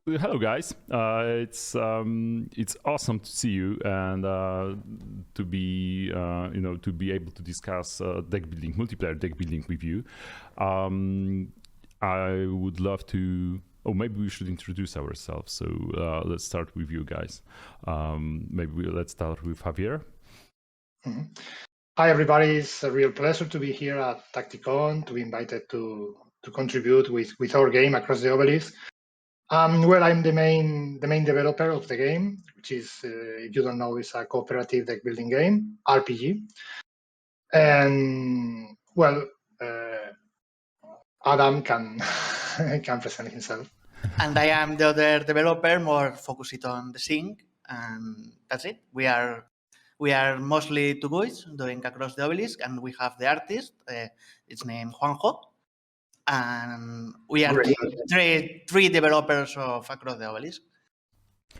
Hello, guys. It's awesome to see you and to be to be able to discuss deck building, multiplayer deck building with you. I would love to. Oh, maybe we should introduce ourselves. So let's start with you guys. Let's start with Javier. Mm-hmm. Hi, everybody. It's a real pleasure to be here at TactiCon, to be invited to contribute with our game Across the Obelisk. Well, I'm the main developer of the game, which is, if you don't know, is a cooperative deck building game, RPG. And well, Adam can can present himself. And I am the other developer, more focused on the sync, and that's it. We are mostly two guys doing Across the Obelisk, and we have the artist. It's named Juanjo, and we are three developers of Across the Obelisk.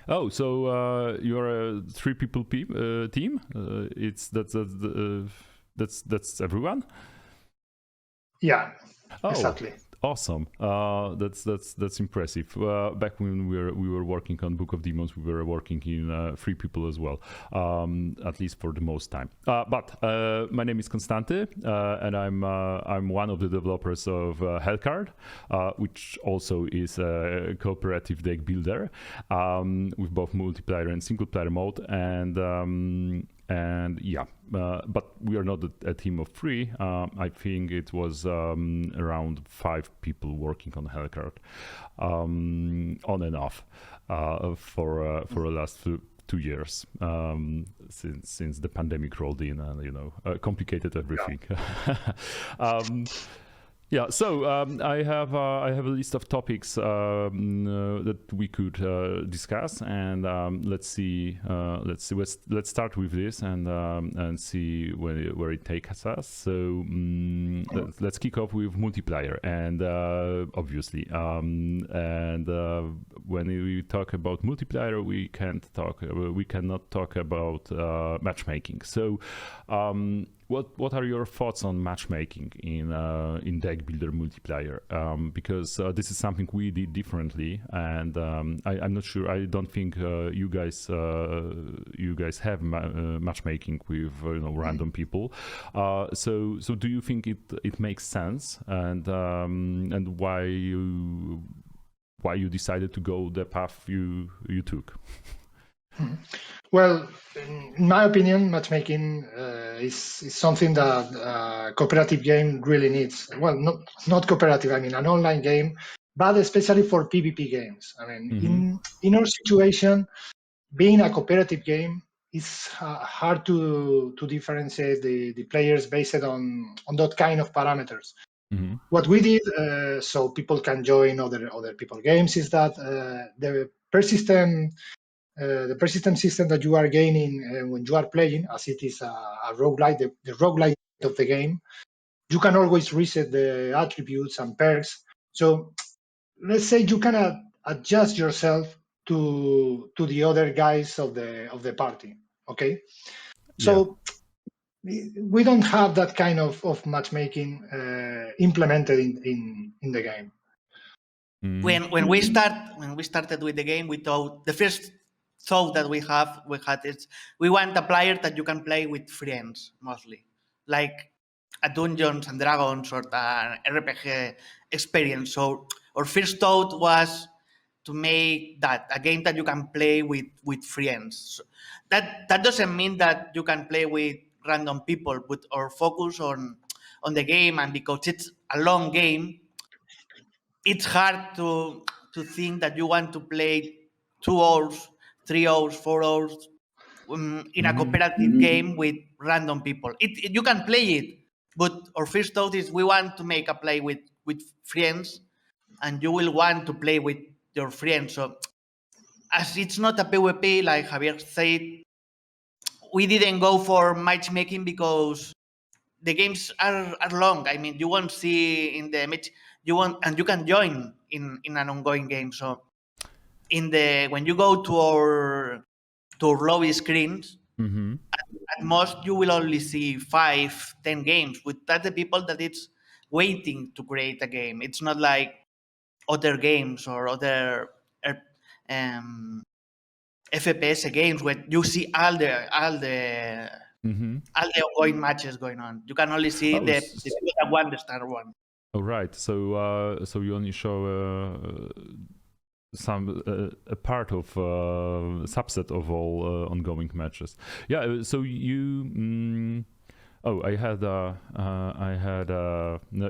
Oh, so you're a 3 people team? That's everyone. Yeah, oh, exactly. Awesome. That's impressive. Back when we were working on Book of Demons, we were working in 3 people as well, at least for the most time. But my name is Constante, and I'm one of the developers of Hellcard, which also is a cooperative deck builder with both multiplayer and single player mode. And yeah, but we are not a team of 3. I think it was around 5 people working on Hellcard, on and off, for the last 2 years, since the pandemic rolled in and complicated everything. Yeah, so I have a list of topics that we could discuss, and let's start with this and see where it takes us. So let's kick off with multiplayer, and obviously, and when we talk about multiplayer, we cannot talk about matchmaking. So. What are your thoughts on matchmaking in deck builder multiplayer? Because this is something we did differently, and I'm not sure. I don't think you guys have matchmaking with random people. So do you think it makes sense, and why you decided to go the path you took? Well, in my opinion, matchmaking is something that a cooperative game really needs. Well, not cooperative, I mean an online game, but especially for PvP games. I mean, in our situation, being a cooperative game, it's hard to differentiate the players based on that kind of parameters. What we did, so people can join other people games, is that the persistent system that you are gaining when you are playing, as it is a roguelite, the roguelite of the game, you can always reset the attributes and perks. So let's say you can adjust yourself to the other guys of the party. Okay, so we don't have that kind of matchmaking implemented in the game. When we started with the game, we thought the first thought that we had is we want a player that you can play with friends, mostly like a Dungeons and Dragons or an RPG experience. So our first thought was to make that a game that you can play with friends. So that doesn't mean that you can play with random people, but our focus on the game, and because it's a long game, it's hard to think that you want to play 2 hours, 3 hours, 4 hours in a cooperative game with random people. You can play it, but our first thought is we want to make a play with friends, and you will want to play with your friends. So as it's not a PvP, like Javier said, we didn't go for matchmaking because the games are long. I mean, you won't see in the match, and you can join in an ongoing game. So when you go to our lobby screens, at most you will only see 5-10 games. But that's the people that it's waiting to create a game. It's not like other games or other FPS games where you see all the ongoing matches going on. You can only see the people that won the Star one. Oh, right. So you only show some a part of subset of all ongoing matches. Yeah. So you. Oh,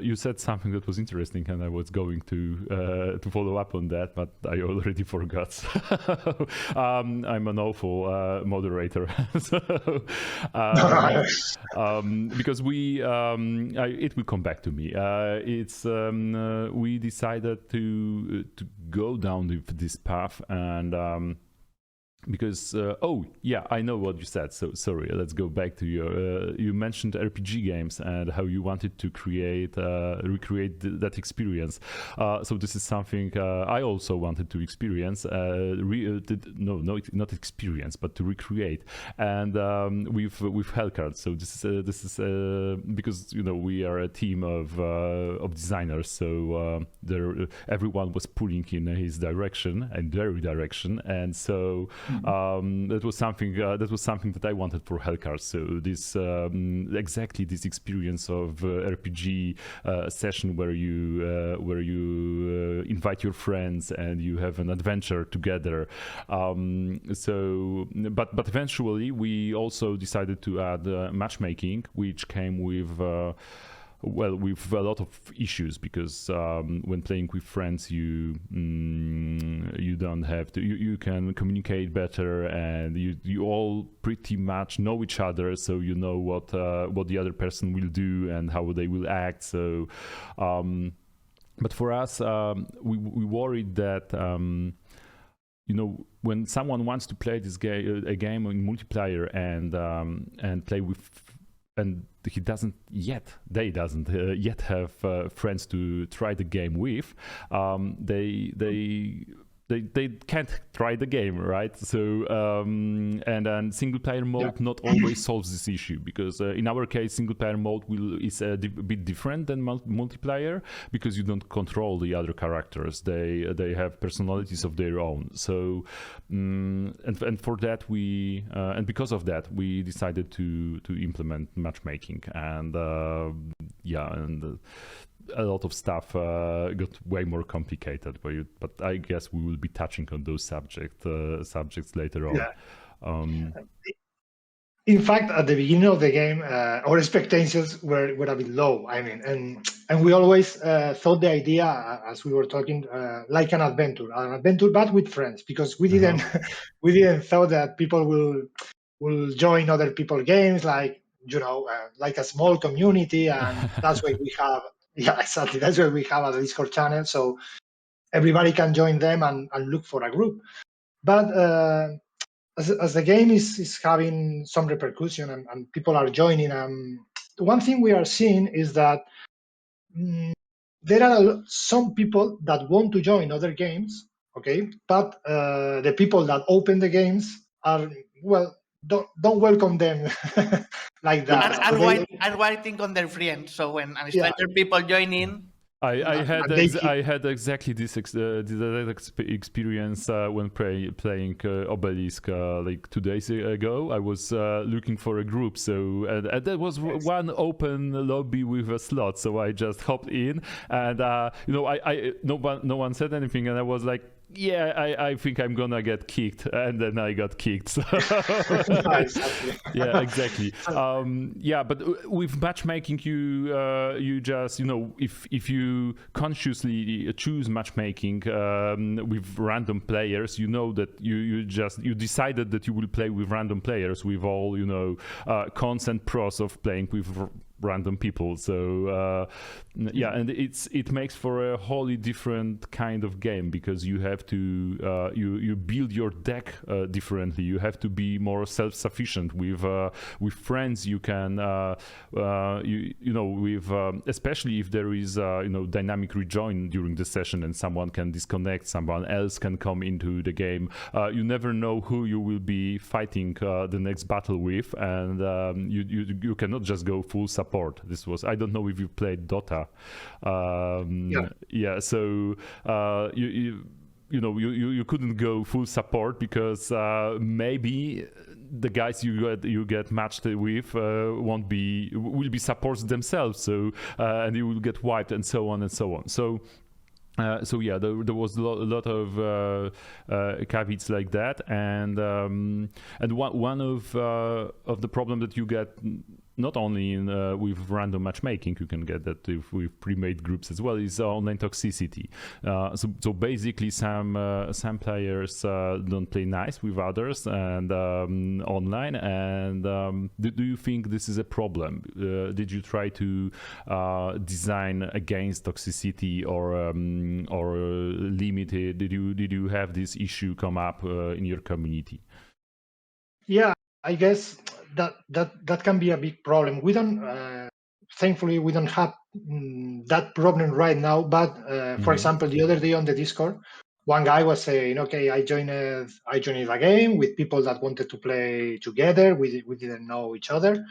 you said something that was interesting, and I was going to follow up on that, but I already forgot. I'm an awful moderator, so, because it will come back to me. We decided to go down this path and. Because I know what you said, so sorry, let's go back to your you mentioned RPG games and how you wanted to recreate that experience. So this is something I also wanted to experience, not experience, but to recreate, and with Hellcard. So this is because we are a team of designers, so everyone was pulling in his direction and their direction, and so that was something that I wanted for Hellcard. So this exactly this experience of RPG session where you invite your friends and you have an adventure together. But eventually we also decided to add matchmaking, which came with with a lot of issues, because when playing with friends, you don't have to. You can communicate better, and you all pretty much know each other, so you know what the other person will do and how they will act. So, but for us, we worried that. When someone wants to play this a game in multiplayer and play with, and they doesn't yet have friends to try the game with, they can't try the game, right? So and single player mode not always solves this issue, because in our case single player mode is a bit different than multiplayer, because you don't control the other characters. They have personalities of their own. So and for that and because of that we decided to implement matchmaking, and a lot of stuff got way more complicated, but I guess we will be touching on those subjects later on. Yeah. In fact, at the beginning of the game, our expectations were a bit low. I mean, and we always thought the idea, as we were talking, like an adventure, but with friends, because we didn't thought that people will join other people's games, like like a small community, and that's why we have. Yeah, exactly. That's why we have a Discord channel, so everybody can join them and look for a group. But as the game is having some repercussion and people are joining, one thing we are seeing is that there are some people that want to join other games, okay, but the people that open the games are, don't welcome them like that. And writing on their friends. So when stranger people join in, I had exactly this experience when playing Obelisk like 2 days ago. I was looking for a group, so and there was one open lobby with a slot, so I just hopped in, and no one said anything, and I was like, I think I'm gonna get kicked, and then I got kicked. So. Yeah, exactly. But with matchmaking, you just if you consciously choose matchmaking with random players, that you decided that you will play with random players, with all cons and pros of playing with random people. So and it makes for a wholly different kind of game, because you have to you build your deck differently. You have to be more self-sufficient. With friends you can with especially if there is dynamic rejoin during the session and someone can disconnect, someone else can come into the game. You never know who you will be fighting the next battle with, and you cannot just go full support. I don't know if you played Dota. So you couldn't go full support because maybe the guys you get matched with will be supports themselves, so and you will get wiped and so on and so on. So yeah, there was a lot of caveats like that, and one of the problem that you get not only in with random matchmaking, you can get that with pre-made groups as well, is online toxicity. So basically, some players don't play nice with others and online. And do you think this is a problem? Did you try to design against toxicity or limit it? Did you have this issue come up in your community? Yeah, I guess that can be a big problem. We don't, thankfully, we don't have that problem right now. But for example, the other day on the Discord, one guy was saying, "Okay, I joined a game with people that wanted to play together. We didn't know each other,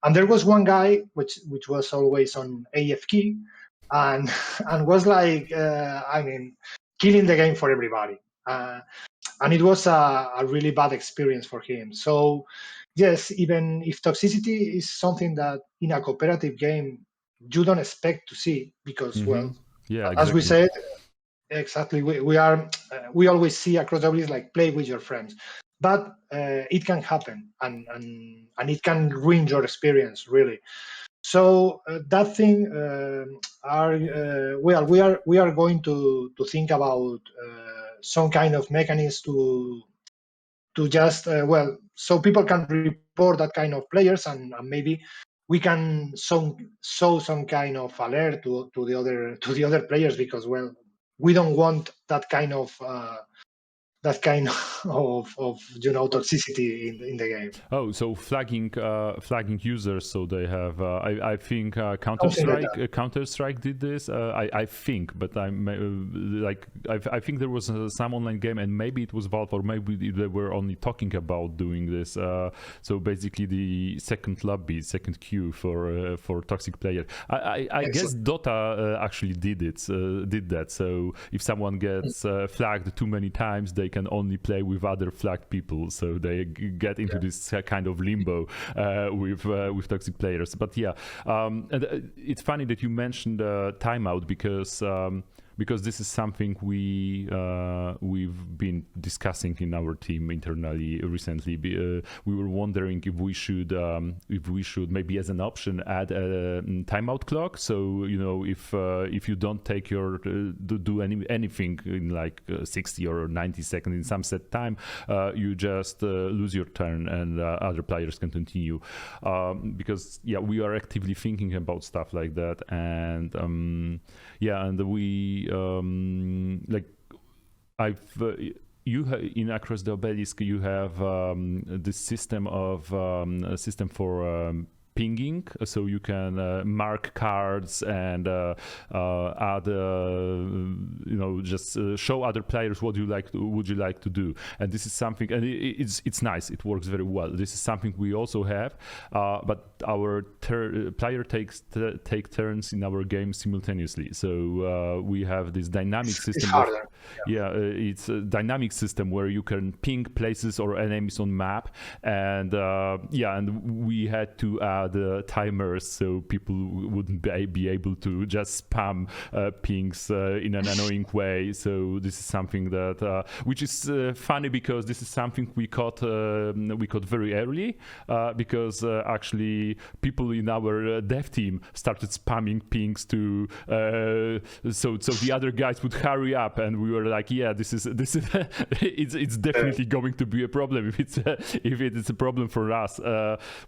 and there was one guy which was always on AFK, and was like, killing the game for everybody." And it was a really bad experience for him. So yes, even if toxicity is something that in a cooperative game you don't expect to see, because well, yeah, as we said, exactly, we always see across the list like play with your friends, but it can happen, and it can ruin your experience really. So that thing we are going to think about some kind of mechanism to just so people can report that kind of players, and maybe we can show some kind of alert to the other players, because well, we don't want that kind of toxicity in the game. Oh, so flagging users, so they have. I think Counter-Strike did this. I think, but I think there was some online game, and maybe it was Valve, or maybe they were only talking about doing this. So basically, the second lobby, second queue for toxic player. I guess Dota actually did that. So if someone gets flagged too many times, they can only play with other flagged people, so they get into this kind of limbo with toxic players. But yeah, and it's funny that you mentioned timeout, because this is something we've been discussing in our team internally recently. We were wondering if we should maybe as an option add a timeout clock. So if you don't take your do anything in like 60 or 90 seconds in some set time, you just lose your turn and other players can continue. Because we are actively thinking about stuff like that, and we. In Across the Obelisk, you have this system for pinging, so you can mark cards and add, just show other players what would you like to do. And this is something, and it's nice. It works very well. This is something we also have, but our player take turns in our game simultaneously. So we have this dynamic system. It's a dynamic system where you can ping places or enemies on map, and and we had to add timers so people wouldn't be able to just spam pings in an annoying way. So this is something that which is funny, because this is something we caught very early, because actually people in our dev team started spamming pings to so the other guys would hurry up, and we were like, this is it's definitely going to be a problem if it's a problem for us.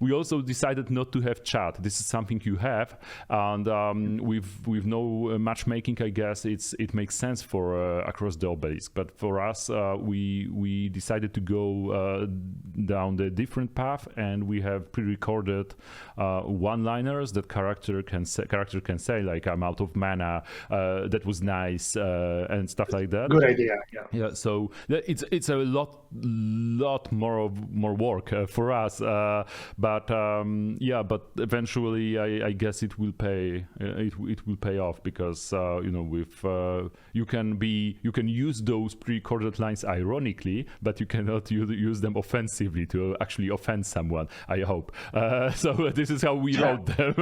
We also decided not to have chat. This is something you have, and with no matchmaking, I guess it makes sense for Across the Obelisk. But for us, we decided to go down the different path, and we have pre-recorded one-liners that character can say, like, I'm out of mana, that was nice, and stuff like that. Good idea. Yeah. So it's a lot more work for us, but yeah, but eventually I guess it will pay. It will pay off because with you can use those pre-recorded lines ironically, but you cannot use them offensively to actually offend someone. I hope. So this is how we wrote them.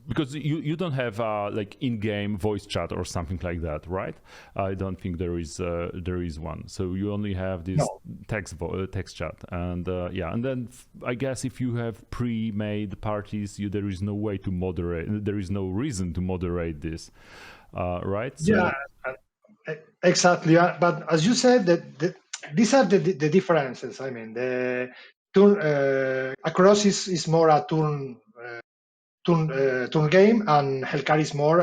Because you don't have like in-game voice chat or something like that, right? I don't think there is one. So you only have this text chat, and and then I guess if you have pre-made parties, there is no way to moderate. There is no reason to moderate this, right? So, yeah, exactly. But as you said, these are the differences. I mean, the turn Across is more a turn game, and Hellcard is more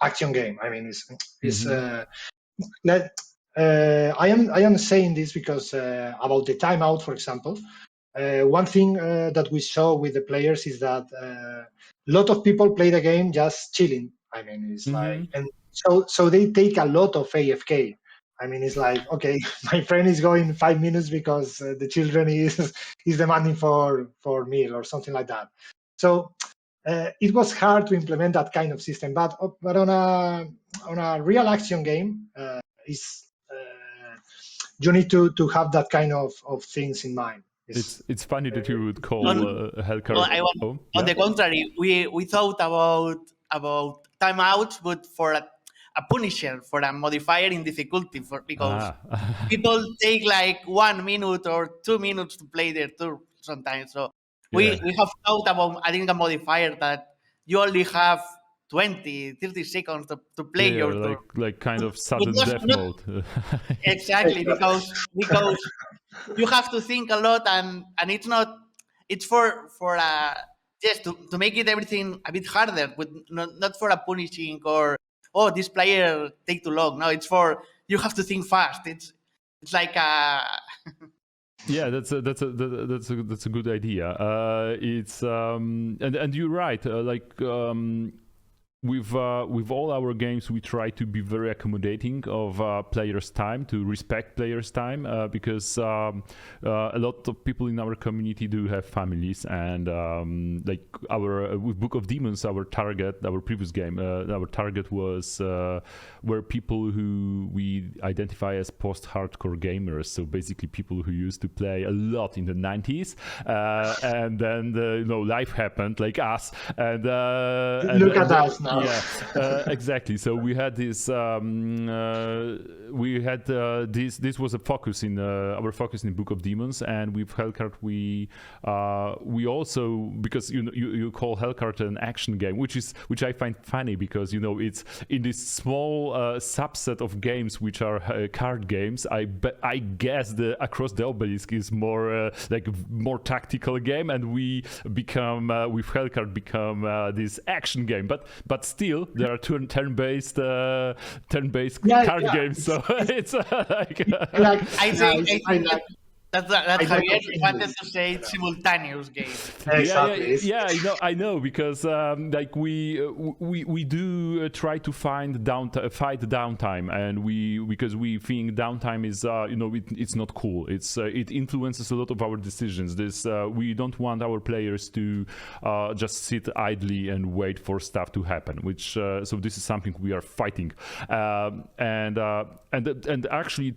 action game. I mean, I am saying this because about the timeout, for example, one thing that we saw with the players is that a lot of people play the game just chilling. I mean, it's like, and so they take a lot of AFK. I mean, it's like, okay, my friend is going 5 minutes because the children is demanding for meal or something like that. So it was hard to implement that kind of system, but on a real action game, you need to have that kind of things in mind. It's funny that you would call Hellcard. On the contrary, we thought about timeouts, but for a punisher, for a modifier in difficulty, because people take like 1 minute or 2 minutes to play their turn sometimes. So we have thought about adding a modifier that you only have 20, 30 seconds to play your turn. Like kind of sudden death mode. Exactly, because you have to think a lot, and it's for just to make it everything a bit harder, but not for a punishing or this player take too long. No, it's for you have to think fast. It's like a yeah, that's a good idea. It's and you're right. With all our games, we try to be very accommodating of players' time, to respect players' time, because a lot of people in our community do have families, and with Book of Demons, our previous game, our target was were people who we identify as post-hardcore gamers, so basically people who used to play a lot in the 90s, and then life happened, like us, and look at us now. Yeah, exactly. So we had this. This was a focus in our focus in Book of Demons, and with Hellcard we also, because you call Hellcard an action game, which I find funny, because it's in this small subset of games which are card games. I guess the Across the Obelisk is more more tactical game, and we become with Hellcard become this action game, but still there are turn-based card games, so it's I think that's Javier wanted to say simultaneous game. Exactly. Yeah, I know, because we do try to fight downtime, and because we think downtime is it's not cool. It influences a lot of our decisions. We don't want our players to just sit idly and wait for stuff to happen. So this is something we are fighting, and actually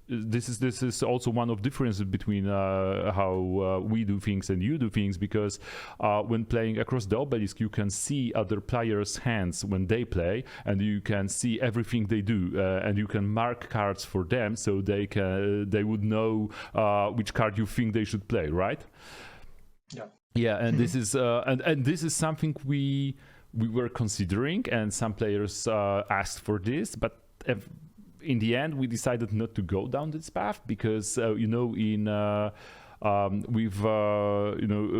this is also one of differences between how we do things and you do things, because when playing Across the Obelisk, you can see other players' hands when they play, and you can see everything they do, and you can mark cards for them, so they would know which card you think they should play, right? Yeah, and this is and this is something we were considering, and some players asked for this, but in the end, we decided not to go down this path, because with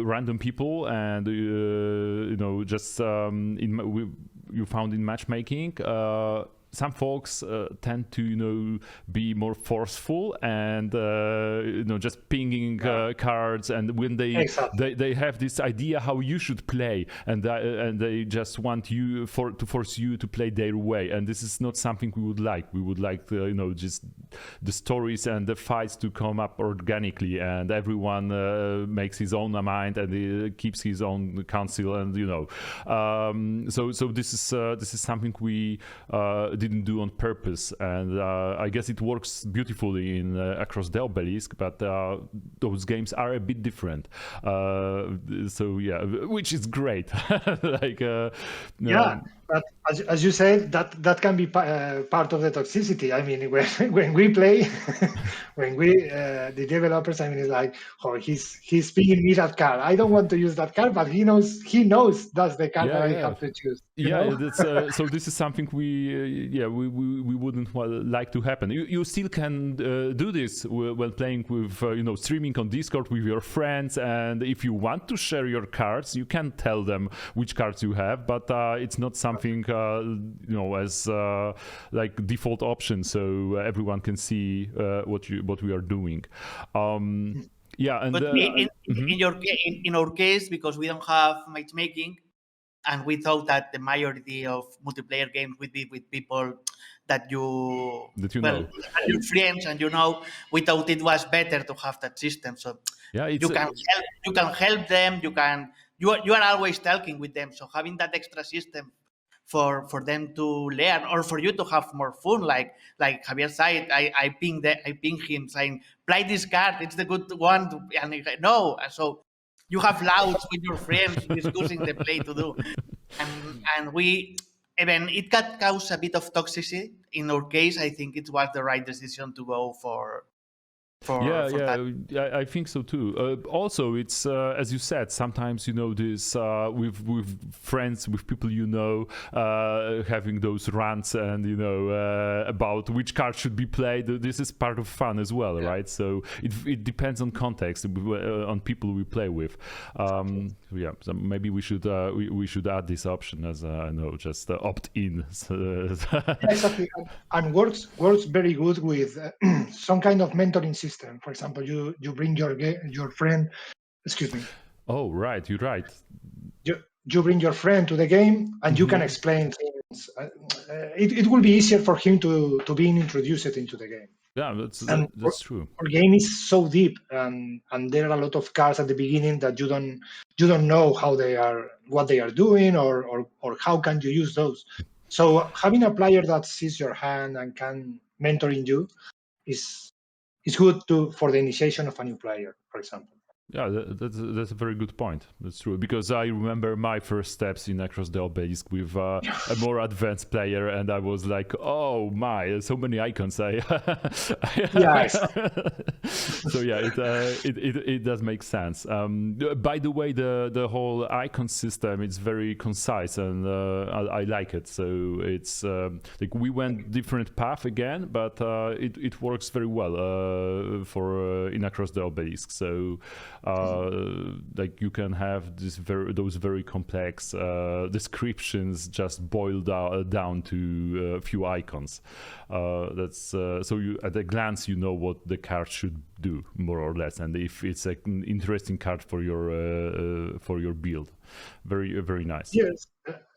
random people, and just you found in matchmaking, some folks tend to be more forceful and just pinging cards, and when they have this idea how you should play, and they just want you to force you to play their way, and this is not something we would like. We would like to just the stories and the fights to come up organically, and everyone makes his own mind and keeps his own counsel, and so this is something we didn't do on purpose, and I guess it works beautifully in Across the Obelisk, but those games are a bit different, so yeah, which is great. Like but as you said, that can be part of the toxicity. I mean, when we play, when we the developers, I mean, it's like, oh, he's pinging me that card. I don't want to use that card, but he knows that's the card that I have to choose. That's so this is something we wouldn't like to happen. You still can do this when playing with streaming on Discord with your friends, and if you want to share your cards, you can tell them which cards you have, but it's not something as like default option, so everyone can see what we are doing. Yeah, and but in our case, because we don't have matchmaking, and we thought that the majority of multiplayer games would be with people that you know, your friends, and we thought it was better to have that system. So yeah, you can help them. You are always talking with them. So having that extra system for them to learn, or for you to have more fun, like Javier said, I ping him saying, play this card, it's the good one, and he said, no. So you have louds with your friends discussing the play to do, and we even it can cause a bit of toxicity. In our case, I think it was the right decision to go for that. I think so too. Also, it's as you said, sometimes this with friends, with people having those rants and about which card should be played. This is part of fun as well, right? So it depends on context, on people we play with. So maybe we should add this option as just opt in. Exactly, and works very good with some kind of mentoring system. For example, you bring your friend. Excuse me. Oh, right, you're right. You bring your friend to the game, and you can explain things. It will be easier for him to be introduced into the game. Yeah, that's true. Our game is so deep, and there are a lot of cards at the beginning that you don't know what they are doing, or how can you use those. So having a player that sees your hand and can mentoring you is good for the initiation of a new player, for example. Yeah, that's a very good point. That's true, because I remember my first steps in Across the Obelisk with a more advanced player, and I was like, oh my, so many icons. Yes. So yeah, it does make sense. By the way, the whole icon system, it's very concise, and I like it. So it's like we went different path again, but it works very well for in Across the Obelisk. So like you can have those very complex descriptions just boiled down to a few icons. That's so you at a glance what the card should do, more or less, and if it's an interesting card for your build. Very, very nice. Yes,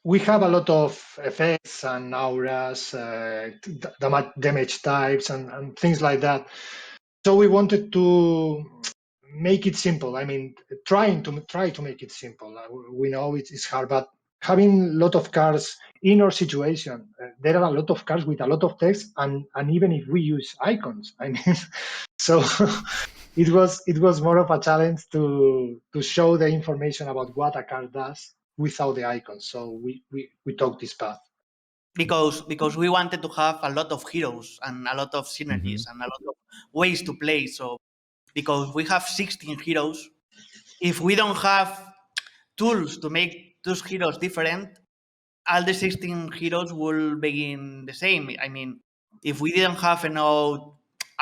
we have a lot of effects and auras, damage types, and things like that. So we wanted to make it simple. I mean, try to make it simple. We know it's hard, but having a lot of cards in our situation, there are a lot of cards with a lot of text, and even if we use icons, I mean, so it was more of a challenge to show the information about what a card does without the icons. So we took this path. Because we wanted to have a lot of heroes and a lot of synergies and a lot of ways to play. So because we have 16 heroes, if we don't have tools to make those heroes different, all the 16 heroes will begin the same. I mean, if we didn't have enough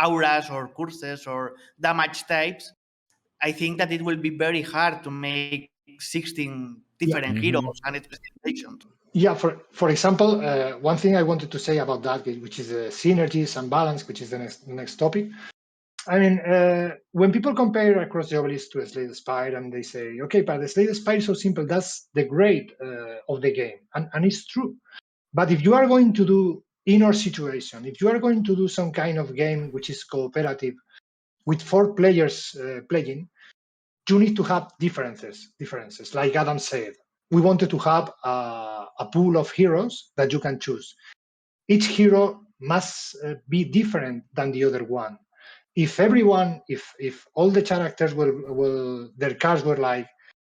auras or curses or damage types, I think that it will be very hard to make 16 different heroes and specializations. Yeah, for example, one thing I wanted to say about that, which is synergies and balance, which is the next topic. I mean, when people compare Across the Obelisk to Slay the Spire, and they say, okay, but the Slay the Spire is so simple, that's the great of the game. And it's true. But if you are going to do in our situation, if you are going to do some kind of game which is cooperative with 4 players playing, you need to have differences. Like Adam said, we wanted to have a pool of heroes that you can choose. Each hero must be different than the other one. If everyone, if all the characters will their cards were like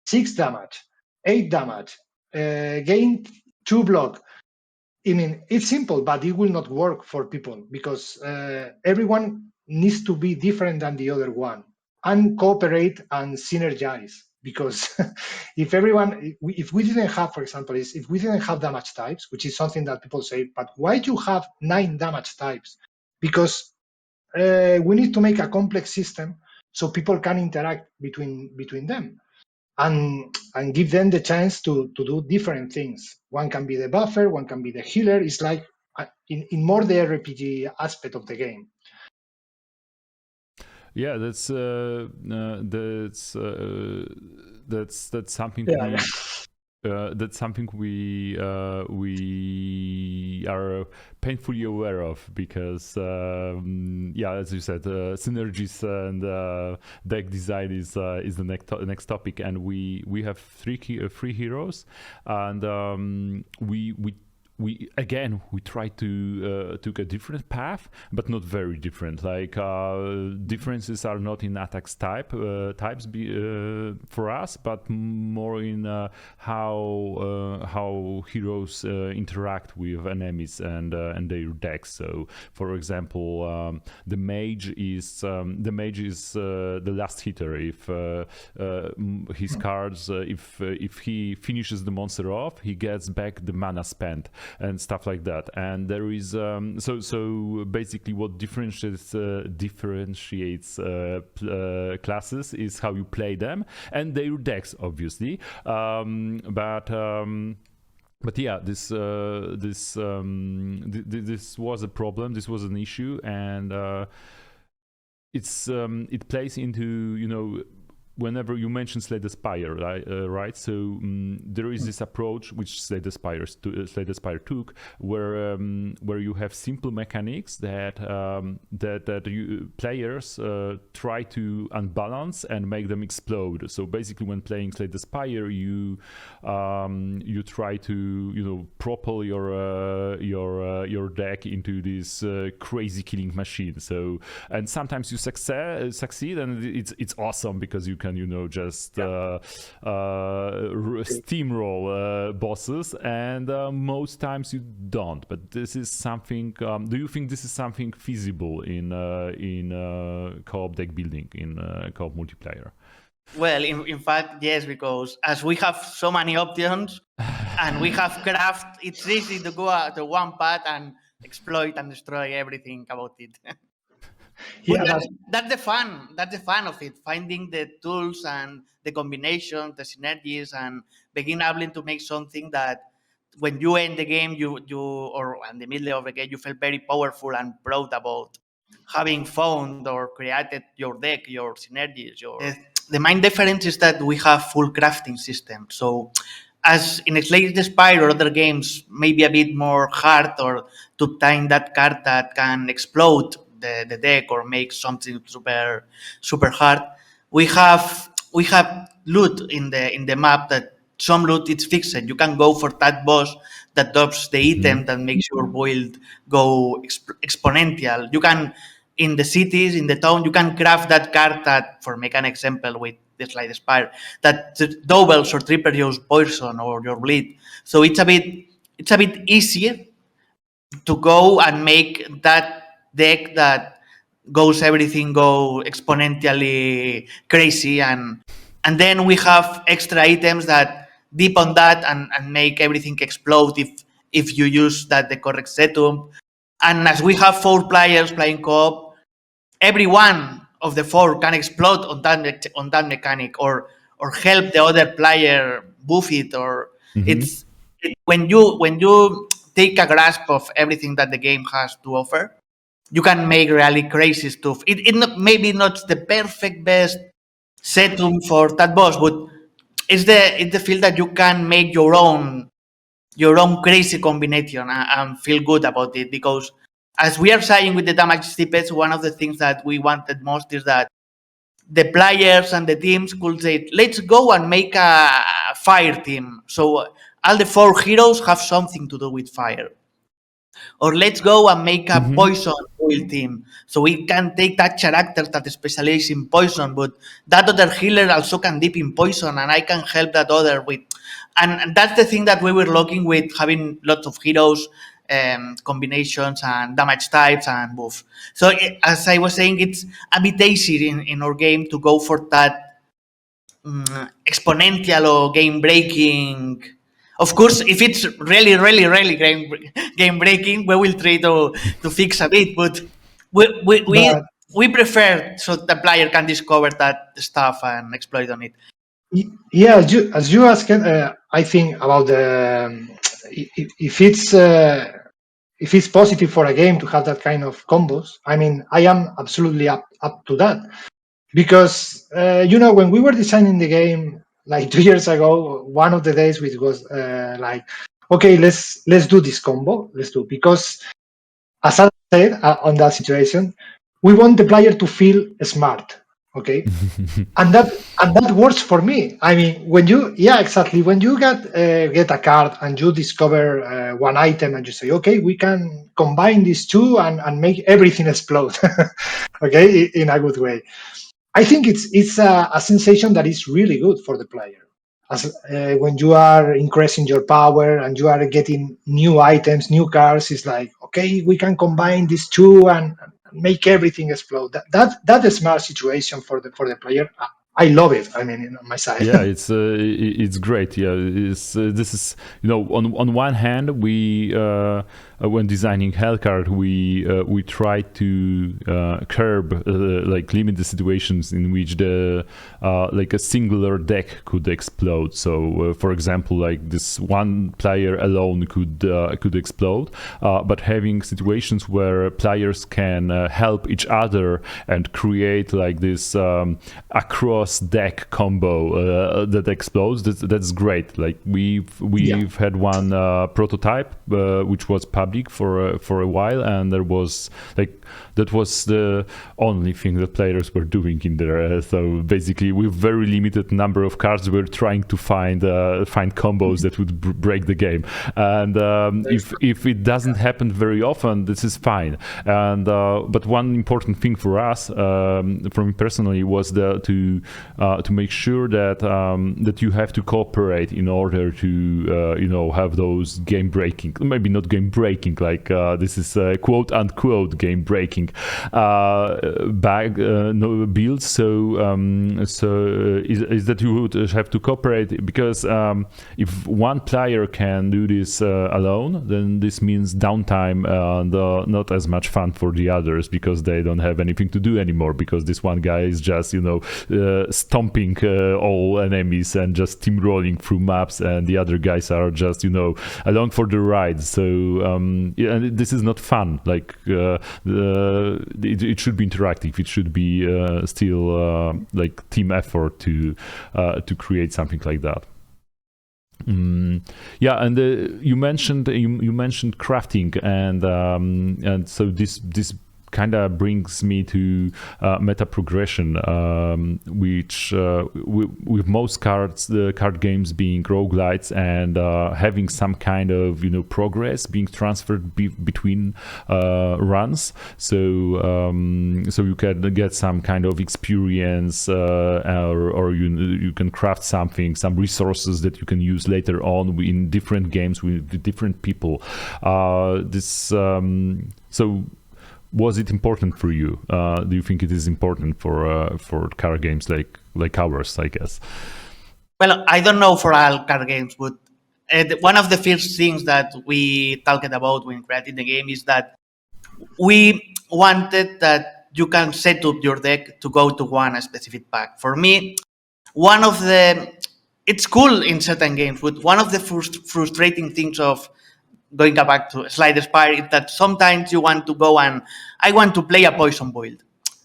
6 damage, 8 damage, gain 2 block, I mean, it's simple, but it will not work for people because everyone needs to be different than the other one and cooperate and synergize. Because if we didn't have, for example, if we didn't have damage types, which is something that people say, but why do you have 9 damage types? Because we need to make a complex system so people can interact between them and give them the chance to do different things. One can be the buffer, one can be the healer. It's like in more the RPG aspect of the game. Yeah, that's something. Yeah. That's something we are painfully aware of because as you said, synergies and deck design is the next topic, and we have three heroes, and we try to took a different path, but not very different. Like differences are not in attacks types for us, but more in how heroes interact with enemies and their decks. So, for example, the mage is the last hitter. If his cards, if he finishes the monster off, he gets back the mana spent and stuff like that. And there is so basically what differentiates classes is how you play them and their decks, obviously. But yeah, this was a problem. This was an issue, and it plays into whenever you mention Slay the Spire, right? So there is this approach which Slay the Spire took, where you have simple mechanics that players try to unbalance and make them explode. So basically, when playing Slay the Spire, you try to propel your deck into this crazy killing machine. So, and sometimes you succeed, and it's awesome because you can just steamroll bosses, and most times you don't. But this is something. Do you think this is something feasible in co-op deck building, in co-op multiplayer? Well, in fact, yes, because as we have so many options and we have craft, it's easy to go to one path and exploit and destroy everything about it. Yeah, that's the fun. That's the fun of it. Finding the tools and the combinations, the synergies, and being able to make something that when you end the game, you or in the middle of the game, you feel very powerful and proud about having found or created your deck, your synergies. The main difference is that we have full crafting system. So, as in Slay the Spire or other games, maybe a bit more hard or to obtain that card that can explode the deck or make something super hard. We have loot in the map that some loot is fixed. You can go for that boss that drops the item that makes your build go exponential. You can in the cities, in the town, you can craft that card that, for make an example with the Slay the Spire, that doubles or triples your poison or your bleed. So it's a bit easier to go and make that deck that everything go exponentially crazy, and then we have extra items that dip on that and make everything explode if you use the correct setup. And as we have 4 players playing co-op, every one of the 4 can explode on that mechanic or help the other player buff it, or when you take a grasp of everything that the game has to offer, you can make really crazy stuff. It maybe not the perfect best setup for that boss, but it's the feel that you can make your own your own crazy combination and feel good about it. Because as we are saying with the damage snippets, one of the things that we wanted most is that the players and the teams could say, let's go and make a fire team. So all the 4 heroes have something to do with fire. Or let's go and make a poison oil team. So we can take that character that specializes in poison, but that other healer also can dip in poison, and I can help that other with. And that's the thing that we were looking with having lots of heroes, combinations, and damage types and buffs. So as I was saying, it's a bit easier in our game to go for that exponential or game breaking. Of course, if it's really game breaking, we will try to fix a bit. But we prefer so the player can discover that stuff and exploit on it. Yeah, as you asked, I think about the if it's positive for a game to have that kind of combos. I mean, I am absolutely up to that. Because when we were designing the game like 2 years ago, one of the days which was like, okay, let's do this combo. Let's do, because as I said on that situation, we want the player to feel smart. Okay, and that works for me. I mean, when you when you get a card and you discover one item and you say, okay, we can combine these two and make everything explode. Okay, in a good way. I think it's a sensation that is really good for the player. As when you are increasing your power and you are getting new items, new cards, it's like, okay, we can combine these two and make everything explode. That is smart situation for the player. I love it. I mean, on my side. Yeah, it's great. Yeah, this is on one hand we when designing Hellcard we try to curb limit the situations in which the like a singular deck could explode. So for example, like this one player alone could explode, but having situations where players can help each other and create like this across deck combo that explodes, that's great. Like we've had one prototype which was public for a while, and that was the only thing that players were doing in there. So basically, with very limited number of cards, we're trying to find combos that would break the game. And if it doesn't happen very often, this is fine. And but one important thing for us, for me personally, was to make sure that you have to cooperate in order to have those game breaking, maybe not game breaking, like this is quote unquote game breaking builds. So is that you would have to cooperate, because if one player can do this alone, then this means downtime and not as much fun for the others, because they don't have anything to do anymore, because this one guy is just stomping all enemies and just steamrolling through maps, and the other guys are just along for the ride. So and this is not fun. Like it should be interactive. It should be still like team effort to create something like that. Yeah, and you mentioned crafting, and so this kind of brings me to meta progression, which with most card games being roguelites and having some kind of progress being transferred between runs, so you can get some kind of experience, or you can craft some resources that you can use later on in different games with different people. So was it important for you? Do you think it is important for card games like ours, I guess? Well, I don't know for all card games, but one of the first things that we talked about when creating the game is that we wanted that you can set up your deck to go to one specific pack. For me, it's cool in certain games, but one of the frustrating things of going back to Slide Spire is that sometimes you want to go and I want to play a poison build,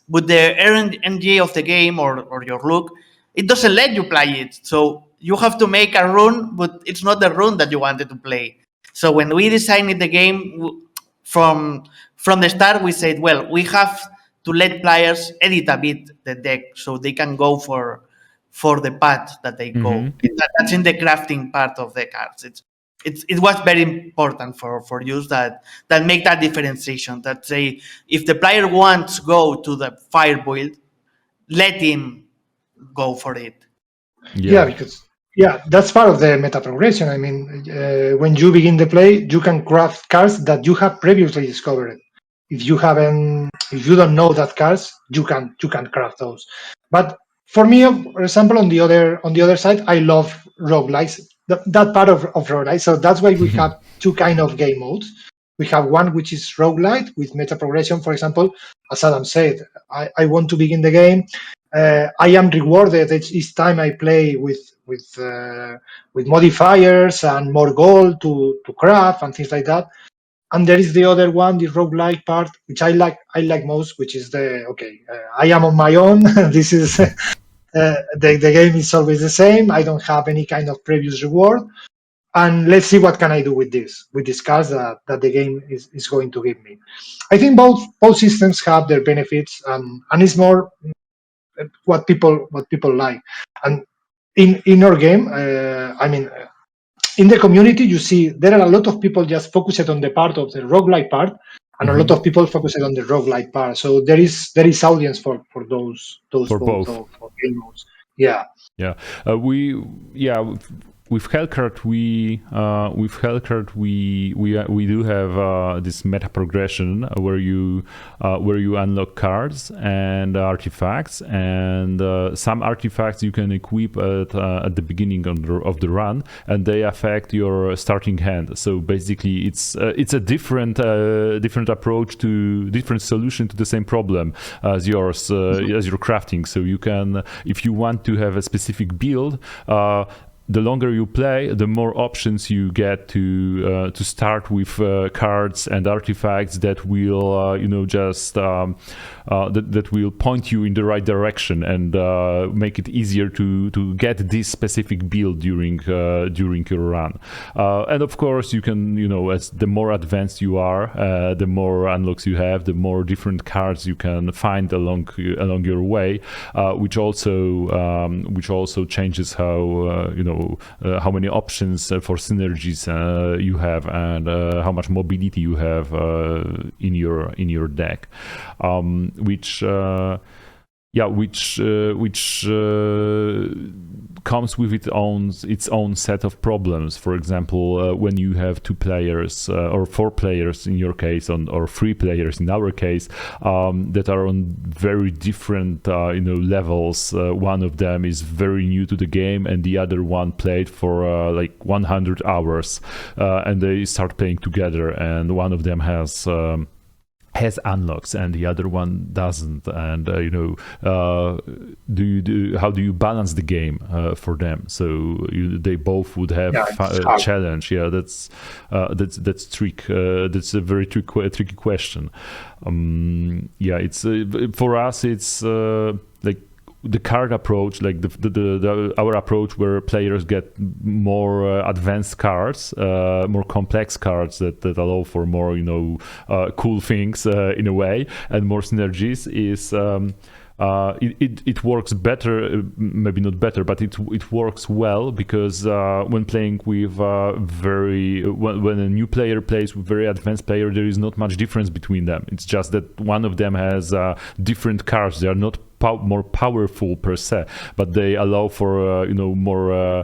but the RNG of the game or your look, it doesn't let you play it. So you have to make a run, but it's not the run that you wanted to play. So when we designed the game from the start, we said, well, we have to let players edit a bit the deck so they can go for the path that they go. That's in the crafting part of the cards. It was very important for use that make that differentiation. That say, if the player wants to go to the fire build, let him go for it. Yeah, because that's part of the meta progression. I mean, when you begin the play, you can craft cards that you have previously discovered. If you don't know that cards, you can craft those. But for me, for example, on the other side, I love roguelikes. That part of roguelike. So that's why we have two kind of game modes. We have one which is roguelite with meta progression. For example, as Adam said, I want to begin the game. I am rewarded each time I play with modifiers and more gold to craft and things like that. And there is the other one, the roguelike part, which I like most, which is I am on my own. This is the game is always the same. I don't have any kind of previous reward, and let's see what can I do with these cards that the game is going to give me. I think both systems have their benefits, and it's more what people like. And in our game, in the community, you see there are a lot of people just focused on the part of the roguelike part, and a lot of people focused on the roguelike part. So there is audience for those for both game modes. Yeah. With Hellcard, we do have this meta progression where you unlock cards and artifacts, and some artifacts you can equip at the beginning of the run, and they affect your starting hand. So basically, it's a different approach to different solution to the same problem as yours as your crafting. So you can, if you want to have a specific build, the longer you play, the more options you get to start with cards and artifacts that will, that will point you in the right direction and make it easier to get this specific build during your run. And of course, you can, as the more advanced you are, the more unlocks you have, the more different cards you can find along your way, which also changes how how many options for synergies you have, and how much mobility you have in your deck, which comes with its own set of problems. For example, when you have 2 players or 4 players in your case, or 3 players in our case, that are on very different levels. One of them is very new to the game, and the other one played for like 100 hours, and they start playing together, and one of them has unlocks and the other one doesn't, and how do you balance the game for them, so they both would have a challenge. That's trick. That's a very tricky question. It's for us, it's like the card approach, like our approach, where players get more advanced cards, more complex cards that allow for more cool things in a way, and more synergies, is it works better, maybe not better, but it works well, because when playing with when a new player plays with very advanced player, there is not much difference between them. It's just that one of them has different cards. They are not more powerful per se, but they allow for more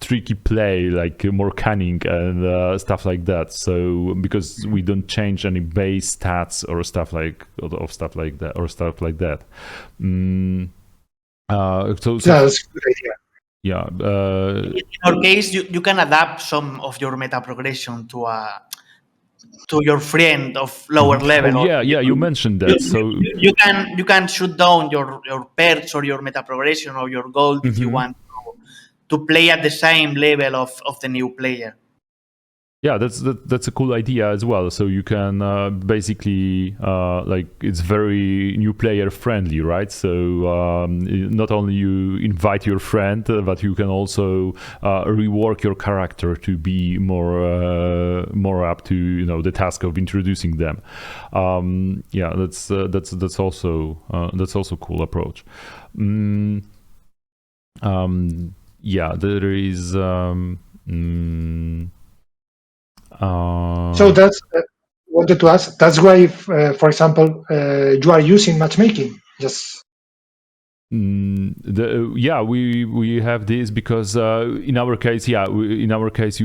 tricky play, like more cunning and stuff like that. So because we don't change any base stats or stuff like that. So that's a good idea. Yeah. In our case, you can adapt some of your meta progression to your friend of lower level. You mentioned that. So you can shoot down your perks or your meta progression or your gold if you want to play at the same level of the new player. Yeah, that's a cool idea as well. So you can basically like it's very new player friendly, right? So not only you invite your friend, but you can also rework your character to be more up to the task of introducing them. Yeah, that's also a cool approach. Yeah, there is. So that's wanted to ask. That's why, if, for example, you are using matchmaking. Just Yeah, we have this because in our case, you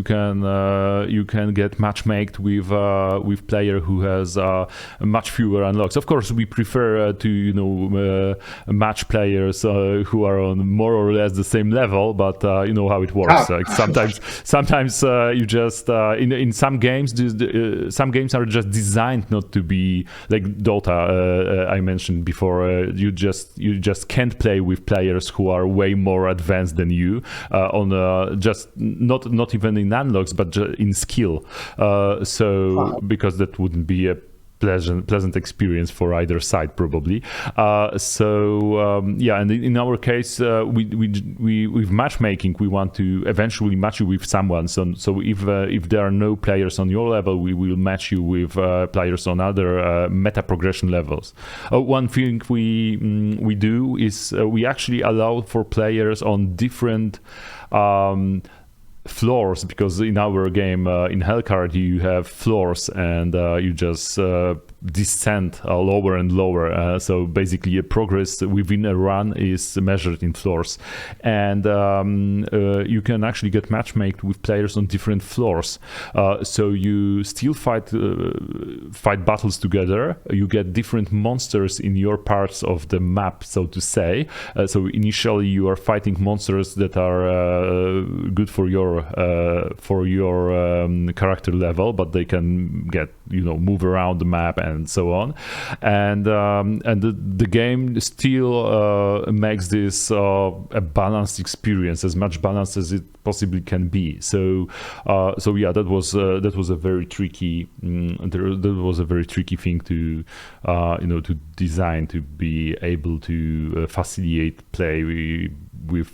can get matchmaked with player who has much fewer unlocks. Of course, we prefer to match players who are on more or less the same level, but you know how it works. Like sometimes you just in some games, some games are just designed not to be like Dota. I mentioned before. You just can't play with players who are way more advanced than you on just not even in unlocks but in skill. Because that wouldn't be a pleasant experience for either side probably. And in our case, with matchmaking, we want to eventually match you with someone. So if there are no players on your level, we will match you with players on other meta progression levels. One thing we do is we actually allow for players on different floors, because in our game in Hellcard you have floors and you just descend lower and lower. So basically a progress within a run is measured in floors, and you can actually get matchmaked with players on different floors. So you still fight battles together. You get different monsters in your parts of the map, so to say. So initially you are fighting monsters that are good for your character level, but they can move around the map and so on, and the game still makes this a balanced experience, as much balanced as it possibly can be. So yeah, that was a very tricky thing to to design, to be able to facilitate play with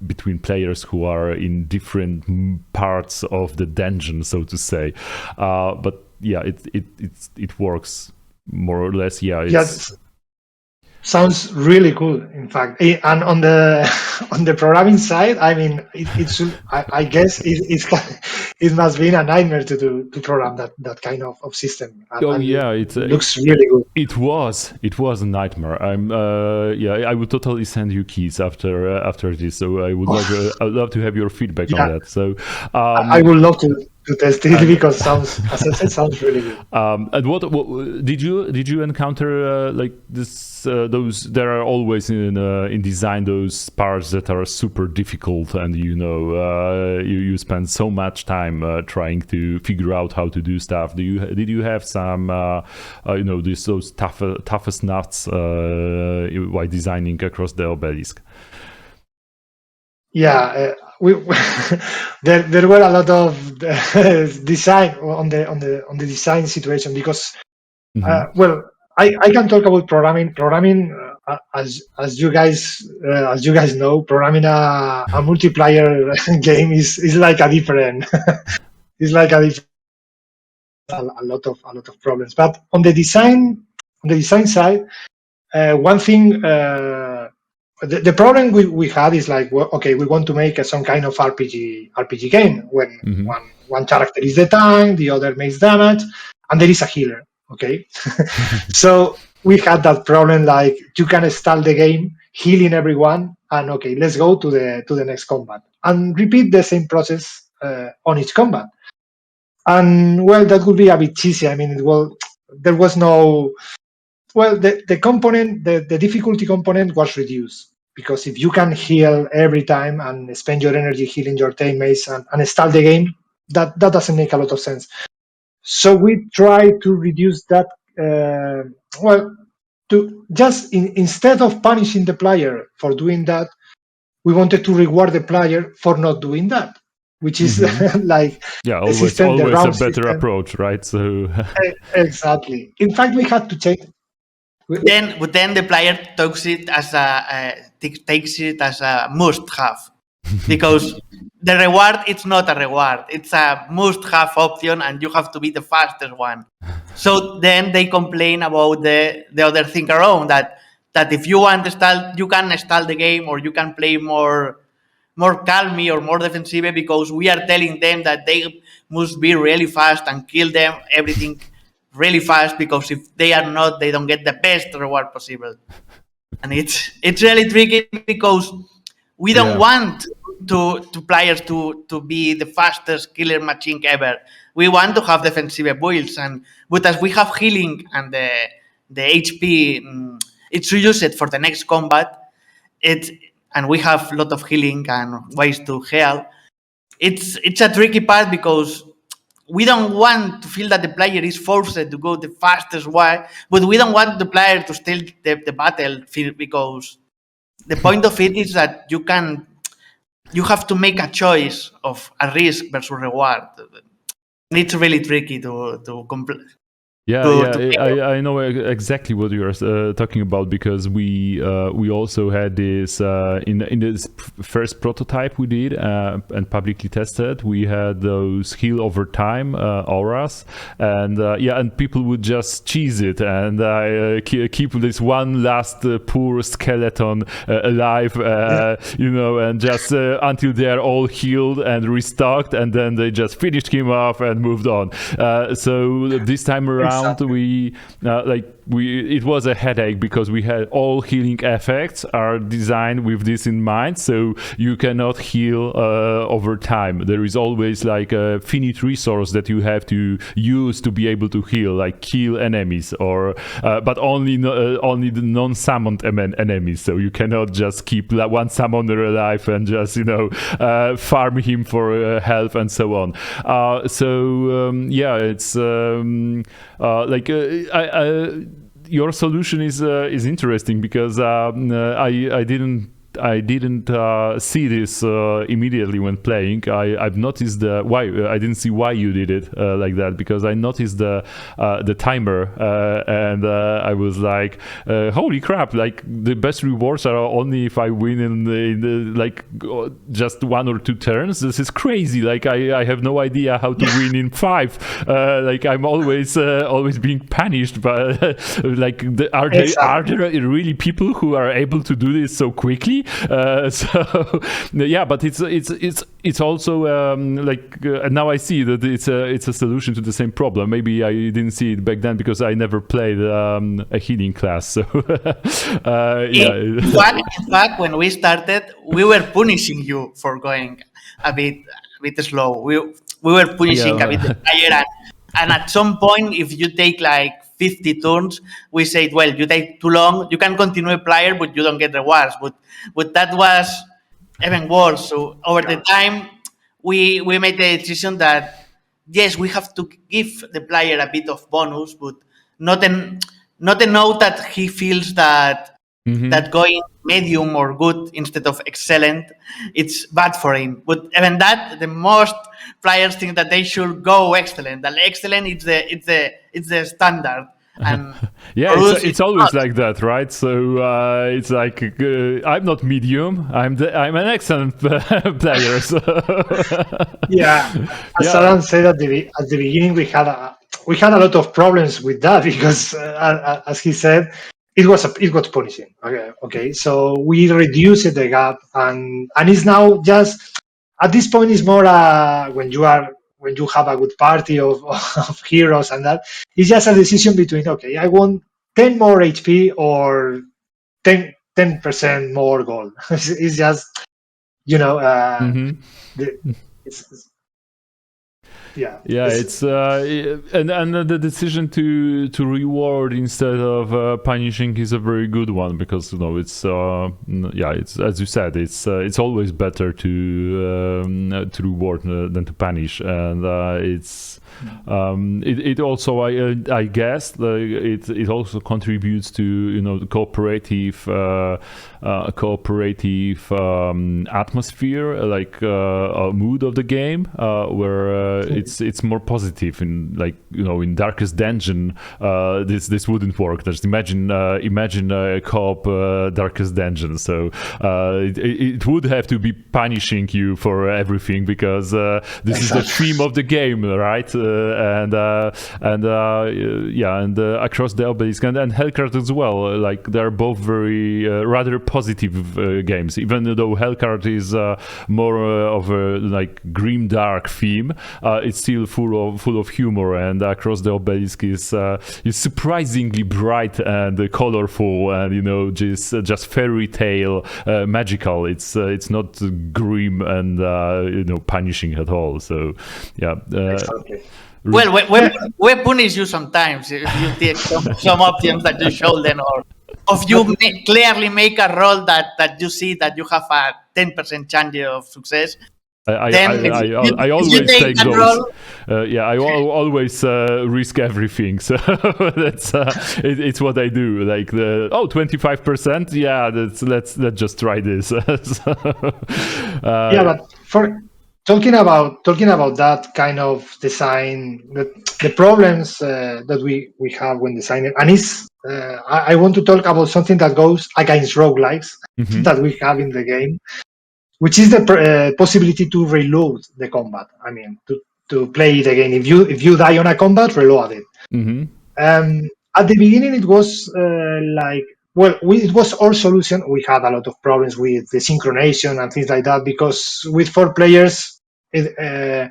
between players who are in different parts of the dungeon, so to say. But yeah, it works more or less. Yeah, yes, sounds really cool. In fact, and on the programming side, I mean, I guess it must be a nightmare to program that kind of system. It looks really good. It was a nightmare. I would totally send you keys after this. So I would love to have your feedback on that. So I would love to test it because as I said, sounds really good. And what did you encounter like this? There are always in design those parts that are super difficult, and you spend so much time trying to figure out how to do stuff. Did you have some those toughest nuts while designing across the Obelisk? Yeah, there were a lot of design on the design situation because I can talk about programming. Programming, as you guys know, programming a multiplayer game is like a different. It's like a lot of problems. But on the design side, one thing. The problem we had is like, well, okay, we want to make some kind of RPG game when one character is the tank, the other makes damage, and there is a healer. Okay, so we had that problem. Like, you can start the game healing everyone, and okay, let's go to the next combat and repeat the same process on each combat. And well, that would be a bit cheesy. I mean, there was no. Well, the difficulty component was reduced, because if you can heal every time and spend your energy healing your teammates and start the game, that doesn't make a lot of sense. So we try to reduce that. To just instead of punishing the player for doing that, we wanted to reward the player for not doing that. which is like the system, always the round a better system. approach, right? So Exactly. In fact, we had to change. But then the player takes it as a must-have, because the reward, it's not a reward, it's a must-have option, and you have to be the fastest one. So then they complain about the other thing around, that if you want to stall, you can stall the game, or you can play more calmly or more defensive, because we are telling them that they must be really fast and kill them everything really fast, because if they are not, they don't get the best reward possible. And it's really tricky, because we don't want to players to be the fastest killer machine ever. We want to have defensive builds, but as we have healing and the HP, it's used for the next combat. And we have a lot of healing and ways to heal. It's a tricky part, because we don't want to feel that the player is forced to go the fastest way, but we don't want the player to steal the battlefield, because the point of it is that you have to make a choice of a risk versus reward. And it's really tricky to complete. I know exactly what you are talking about, because we also had this in this first prototype we did and publicly tested. We had those heal over time auras, and and people would just cheese it and keep this one last poor skeleton alive, and just until they are all healed and restocked, and then they just finished him off and moved on. So this time around. Exactly. It was a headache, because we had all healing effects are designed with this in mind, so you cannot heal over time. There is always like a finite resource that you have to use to be able to heal, like kill enemies, or but only the non-summoned enemies. So you cannot just keep one summoner alive and just farm him for health and so on. It's your solution is interesting, because I didn't see this immediately when playing. I've noticed why I didn't see why you did it like that, because I noticed the timer and I was like, holy crap! Like, the best rewards are only if I win in the just 1 or 2 turns. This is crazy. Like, I have no idea how to win in 5. I'm always being punished. But are there really people who are able to do this so quickly? But it's also and now I see that it's a solution to the same problem. Maybe I didn't see it back then, because I never played a healing class. So in fact, when we started, we were punishing you for going a bit slow. We were punishing a bit the player, and at some point, if you take like 50 turns, we said, well, you take too long, you can continue a player, but you don't get rewards. But that was even worse. So over the time, we made the decision that, yes, we have to give the player a bit of bonus, but not enough that he feels that that going medium or good instead of excellent, it's bad for him. But even that, the most players think that they should go excellent. That excellent is the standard. And it's always like that, right? So it's like I'm not medium. I'm an excellent player. So. As Alan said at the beginning, we had a lot of problems with that, because as he said, it got punishing. Okay. So we reduced the gap, and it's now just at this point is more when you have a good party of heroes, and that it's just a decision between, okay, I want 10 more HP or 10% more gold. It's just Yeah, it's and the decision to reward instead of punishing is a very good one, because it's it's, as you said, it's always better to reward than to punish, and it also I guess it also contributes to the cooperative atmosphere, like mood of the game, where it's more positive. In Darkest Dungeon, this wouldn't work. Just imagine a co-op Darkest Dungeon. So it would have to be punishing you for everything, because this is the theme of the game, right? And across the Obelisk and Hellcard as well. Like, they're both very rather positive games, even though Hellcard is more of a grim dark theme. It's still full of humor, and Across the Obelisk is surprisingly bright and colorful, and just fairy tale magical. It's not grim and punishing at all. So Exactly. Well, we punish you sometimes if you take some options that you show them, or if you clearly make a roll that you see that you have a 10% chance of success. I always take those. I always risk everything. So it's what I do. Like 25%. Yeah, let's just try this. But for talking about that kind of design, the problems that we have when designing, and I want to talk about something that goes against roguelikes that we have in the game, which is the possibility to reload the combat. I mean, to play it again. If you die on a combat, reload it. At the beginning, it was it was our solution. We had a lot of problems with the synchronization and things like that, because with 4 players, the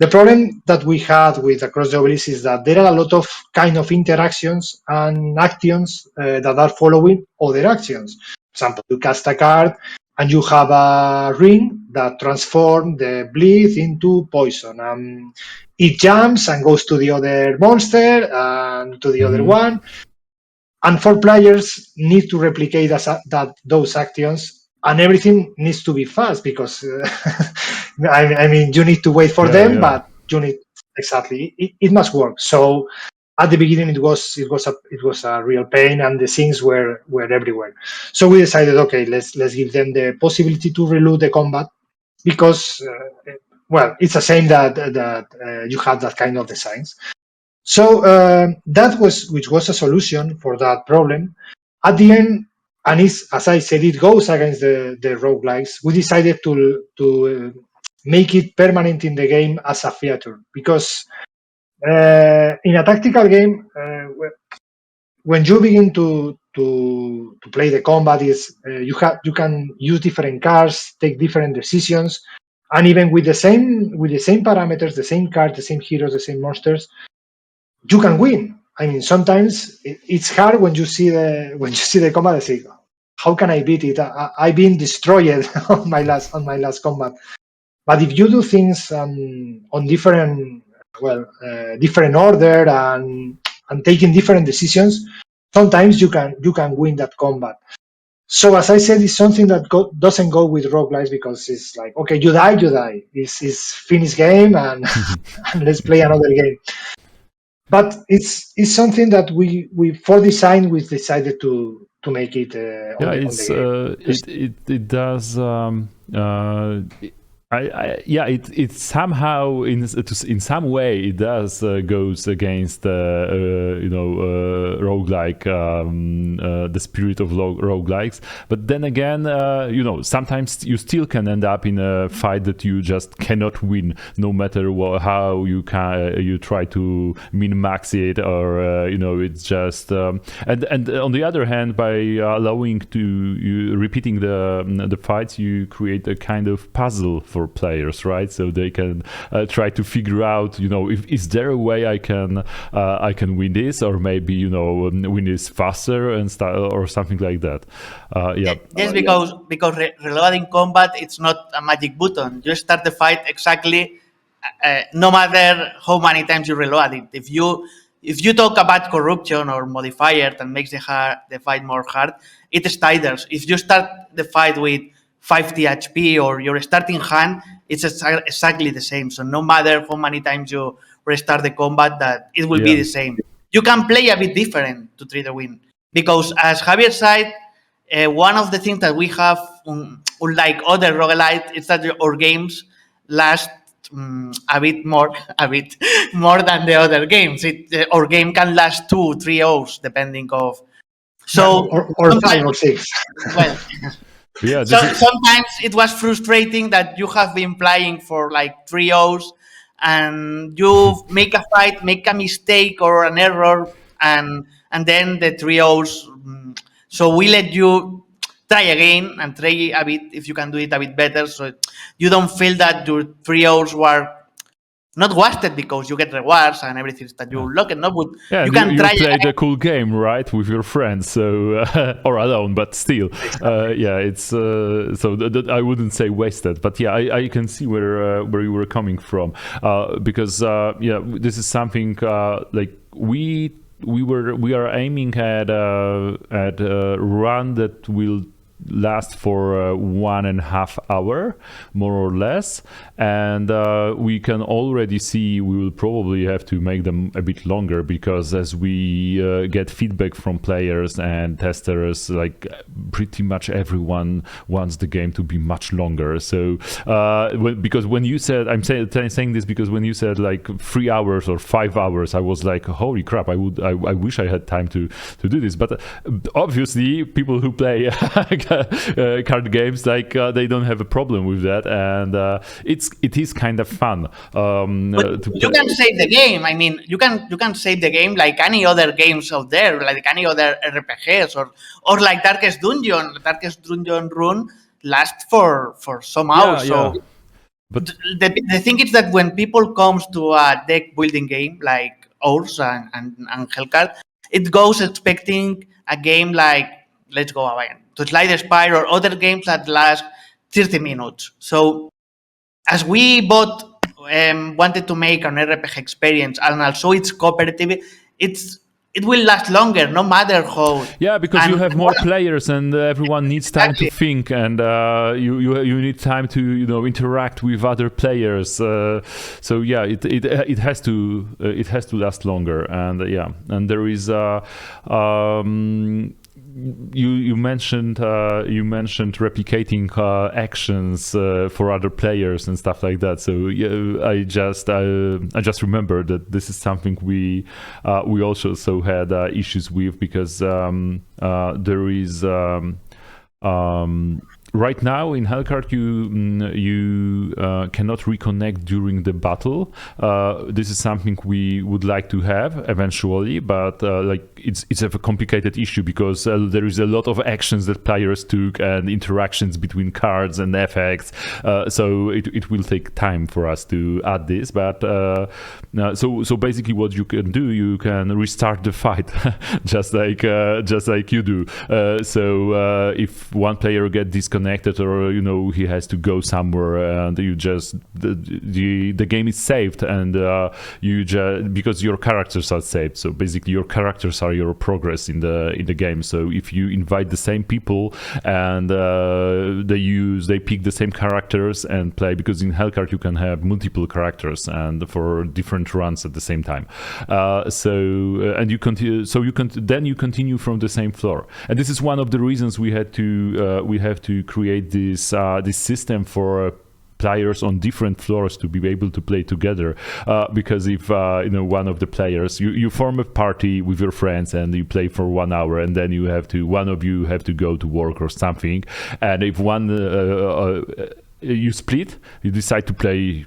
problem that we had with Across the Obelisk is that there are a lot of kind of interactions and actions that are following other actions. For example, you cast a card and you have a ring that transforms the bleed into poison. It jumps and goes to the other monster and to the other one. And 4 players need to replicate those actions, and everything needs to be fast, because I mean, you need to wait for them, but you need it must work. So at the beginning, it was a real pain, and the things were everywhere. So we decided, okay, let's give them the possibility to reload the combat, because it's a shame that you have that kind of designs. So which was a solution for that problem. At the end, and as I said, it goes against the roguelikes. We decided to make it permanent in the game as a feature, because in a tactical game, when you begin to play the combat, you can use different cards, take different decisions, and even with the same parameters, the same cards, the same heroes, the same monsters, you can win. I mean, sometimes it's hard when you see the combat and say, how can I beat it? I've been destroyed on my last combat. But if you do things on different order and taking different decisions, sometimes you can win that combat. So as I said, it's something that doesn't go with roguelikes, because it's like, okay, you die. It's finished game, and let's play another game. But it's something that we for design we decided to make it on the game. It does. It somehow in some way it does goes against roguelike, the spirit of roguelikes. But then again, sometimes you still can end up in a fight that you just cannot win, no matter how you try to min-max it, or it's just and on the other hand, by allowing repeating the fights, you create a kind of puzzle for players, right? So they can try to figure out, is there a way I can win this, or maybe win this faster and or something like that. Yes, because reloading combat, it's not a magic button. You start the fight exactly no matter how many times you reload it. If you talk about corruption or modifier that makes the fight more hard, it staggers. If you start the fight with 50 HP or your starting hand, it's exactly the same. So no matter how many times you restart the combat, that it will be the same. You can play a bit different to try to win. Because as Javier said, one of the things that we have, unlike other roguelites, is that our games last a bit more than the other games. Our game can last 2-3 hours, depending of. So or 5 or 6. Well, yeah. Sometimes it was frustrating that you have been playing for like 3 hours, and you make a fight, make a mistake or an error, and then the 3 hours. So we let you try again and try a bit if you can do it a bit better, so you don't feel that your 3 hours were not wasted because you get rewards and everything that you look at. No, but you can try. You played a cool game, right, with your friends, so or alone, but still, it's so I wouldn't say wasted, but yeah, I can see where you were coming from, because this is something like we are aiming at a run that will last for 1.5 hours, more or less, and we can already see we will probably have to make them a bit longer, because as we get feedback from players and testers, like pretty much everyone wants the game to be much longer. So because when you said, I'm saying this because when you said like 3 hours or 5 hours, I was like, holy crap, I wish I had time to do this. But obviously people who play card games, like they don't have a problem with that, and it is kind of fun. You can save the game. I mean, you can save the game like any other games out there, like any other RPGs or like Darkest Dungeon run lasts for some hours. But the thing is that when people comes to a deck building game like ours and Hellcard, it goes expecting a game like, let's go away, to Slide the Spire or other games that last 30 minutes. So as we both wanted to make an RPG experience, and also it's cooperative, it will last longer, no matter how. Yeah, because you have more players, and everyone needs time to think, and you need time to interact with other players. So yeah, it has to last longer, and and there is you mentioned replicating actions for other players and stuff like that. So yeah, I just remember that this is something we also had issues with, because there is right now in Hellcard you cannot reconnect during the battle. This is something we would like to have eventually, but like it's a complicated issue, because there is a lot of actions that players took and interactions between cards and effects. So it will take time for us to add this. But so basically, what you can do, you can restart the fight just like you do. So if one player gets disconnected, or he has to go somewhere, and you just the game is saved, and you just, because your characters are saved. So basically, your characters are your progress in the game. So if you invite the same people and they pick the same characters and play, because in Hellcard you can have multiple characters and for different runs at the same time. And you continue. So you continue from the same floor. And this is one of the reasons we have to create this system for players on different floors to be able to play together, because if one of the players, you form a party with your friends and you play for 1 hour, and then one of you have to go to work or something, and if you split, you decide to play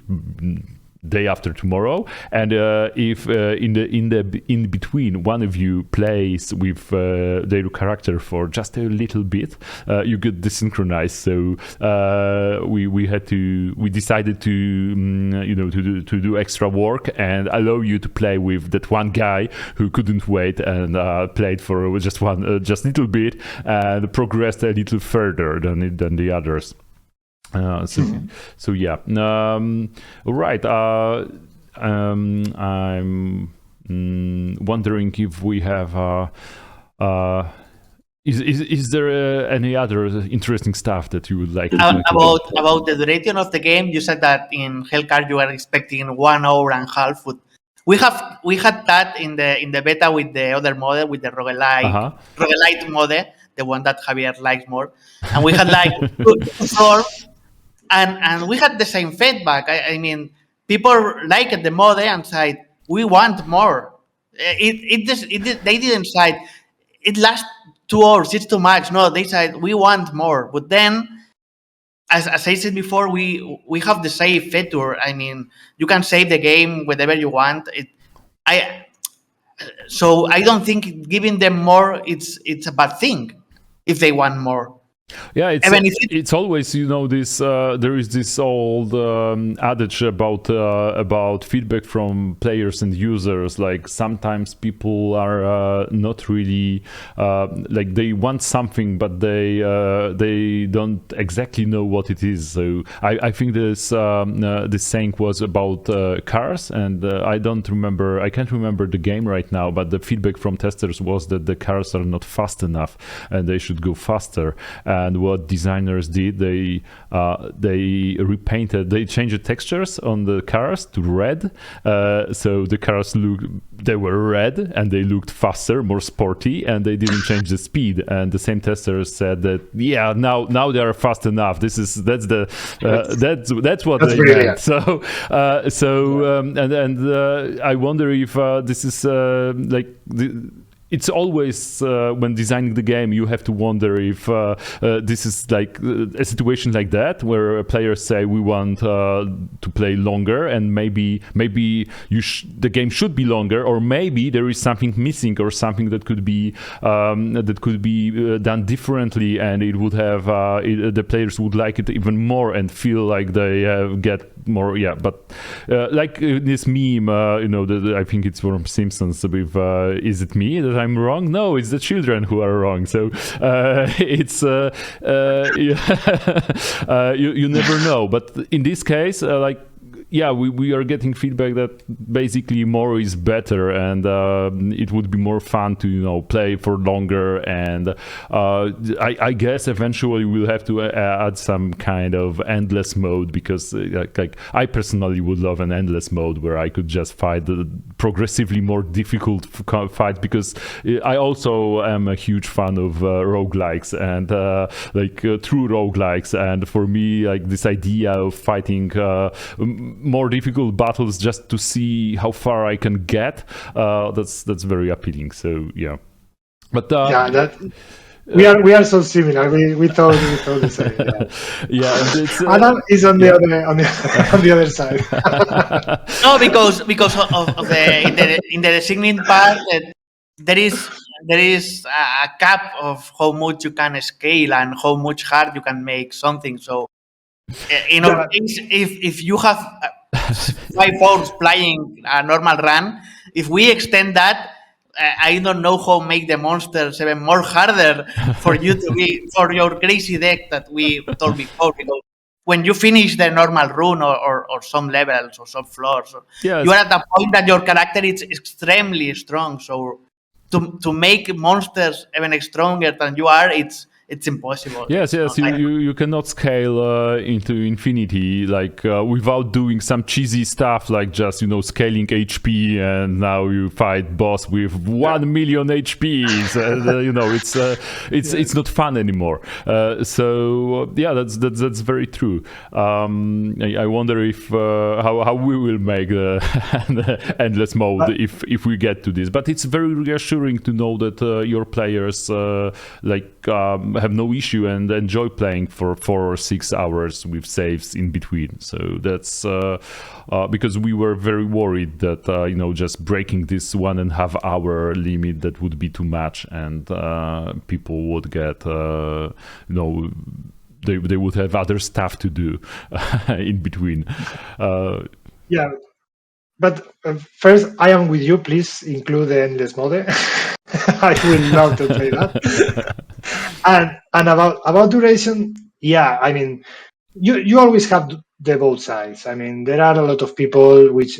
day after tomorrow, and if in between one of you plays with their character for just a little bit, you get desynchronized. So we decided to do extra work and allow you to play with that one guy who couldn't wait and played for just little bit and progressed a little further than the others. So yeah. All right. I'm wondering if we have. Is there any other interesting stuff that you would like to talk about the duration of the game? You said that in Hellcard you are expecting 1 hour and a half. We had that in the beta with the other model, with the roguelite model, the one that Javier likes more, and we had like 2 and we had the same feedback. I mean, people liked the model and said we want more. They didn't say it lasts 2 hours, it's too much. No, they said we want more. But then, as I said before, we have the save feature. I mean, you can save the game whenever you want. So I don't think giving them more it's a bad thing if they want more. Yeah, it's always, you know, this there is this old adage about feedback from players and users. Like sometimes people are not really like they want something, but they don't exactly know what it is. So I think this saying was about cars, and I can't remember the game right now, but the feedback from testers was that the cars are not fast enough and they should go faster. And what designers did, they changed the textures on the cars to red, so the cars were red and they looked faster, more sporty, and they didn't change the speed. And the same testers said that now they are fast enough. That's what they meant. So I wonder if this is it's always when designing the game, you have to wonder if this is like a situation like that where players say we want to play longer, and maybe the game should be longer, or maybe there is something missing or something that could be done differently, and it would have the players would like it even more and feel like they get more. Yeah, but like this meme, I think it's from Simpsons with "Is it me that I'm wrong?" No, it's the children who are wrong. So it's you never know. But in this case, we are getting feedback that basically more is better, and it would be more fun to play for longer. And I guess eventually we'll have to add some kind of endless mode, because like I personally would love an endless mode where I could just fight the progressively more difficult fight, because I also am a huge fan of roguelikes and true roguelikes. And for me, like this idea of fighting more difficult battles just to see how far I can get, that's very appealing. So yeah, but we are so similar. We thought the same. Yeah, and Adam is on the other side. No, because of the in the designing part, there is a cap of how much you can scale and how much hard you can make something. So in our case, if you have 5 hours playing a normal run, if we extend that, I don't know how make the monsters even more harder for you to be for your crazy deck that we told before. Because when you finish the normal run or some levels or some floors, you are at the point that your character is extremely strong. So to make monsters even stronger than you are, it's impossible. Yes. You cannot scale into infinity without doing some cheesy stuff like just scaling HP, and now you fight boss with 1 million HPs. It's not fun anymore. That's very true. I wonder if how we will make the endless mode if we get to this. But it's very reassuring to know that your players have no issue and enjoy playing for 4 or 6 hours with saves in between. So that's because we were very worried that just breaking this 1.5 hour limit, that would be too much, and people would get they would have other stuff to do in between. But first, I am with you. Please include the endless mode. I will love to play that. And about duration, I mean, you always have the both sides. I mean, there are a lot of people which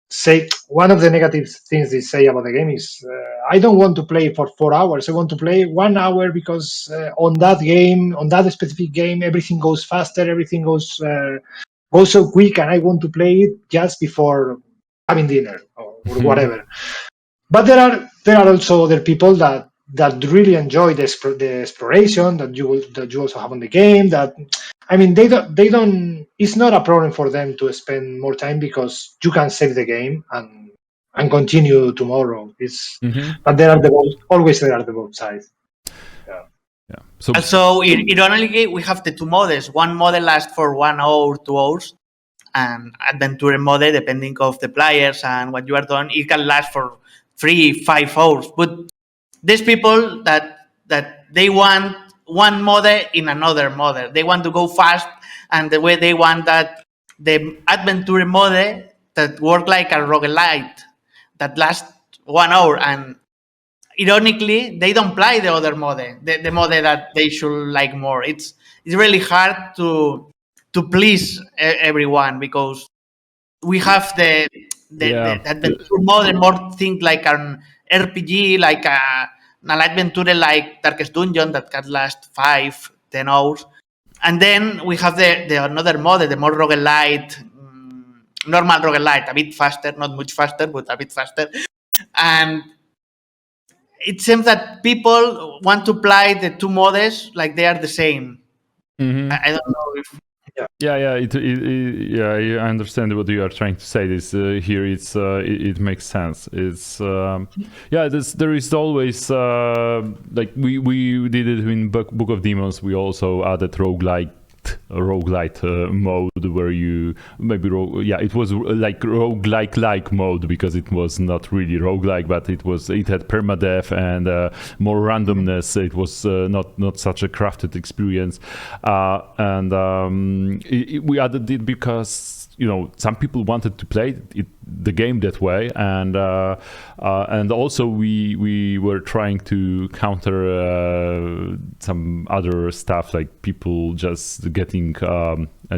say one of the negative things they say about the game is I don't want to play for 4 hours. I want to play 1 hour because on that specific game, everything goes faster, everything goes so quick, and I want to play it just before having dinner or whatever. But there are also other people that really enjoy the exploration that you also have on the game. That I mean, they don't. It's not a problem for them to spend more time because you can save the game and continue tomorrow. But there are always there are the both sides. Yeah. So also, ironically, we have the two modes. One mode lasts for 1 hour, 2 hours, and adventure mode, depending of the players and what you are doing, it can last for 3, 5 hours. But there's people that they want one mode in another mode. They want to go fast, and the way they want that the adventure mode that work like a roguelite that lasts 1 hour, and ironically, they don't play the other mode, the mode that they should like more. It's really hard to please everyone because we have the adventure mode and more things like an RPG, like an adventure like Darkest Dungeon that can last 5-10 hours. And then we have the another mode, the more roguelite, normal roguelite, a bit faster, not much faster, but a bit faster. And it seems that people want to play the two modes like they are the same. I don't know if. I understand what you are trying to say. This here, it makes sense. It's there is always like we did it in Book of Demons. We also added roguelite mode where you maybe it was like roguelike mode because it was not really roguelike, but it had permadeath and more randomness. It was not such a crafted experience, we added it because some people wanted to play the game that way, and also we were trying to counter some other stuff, like people just getting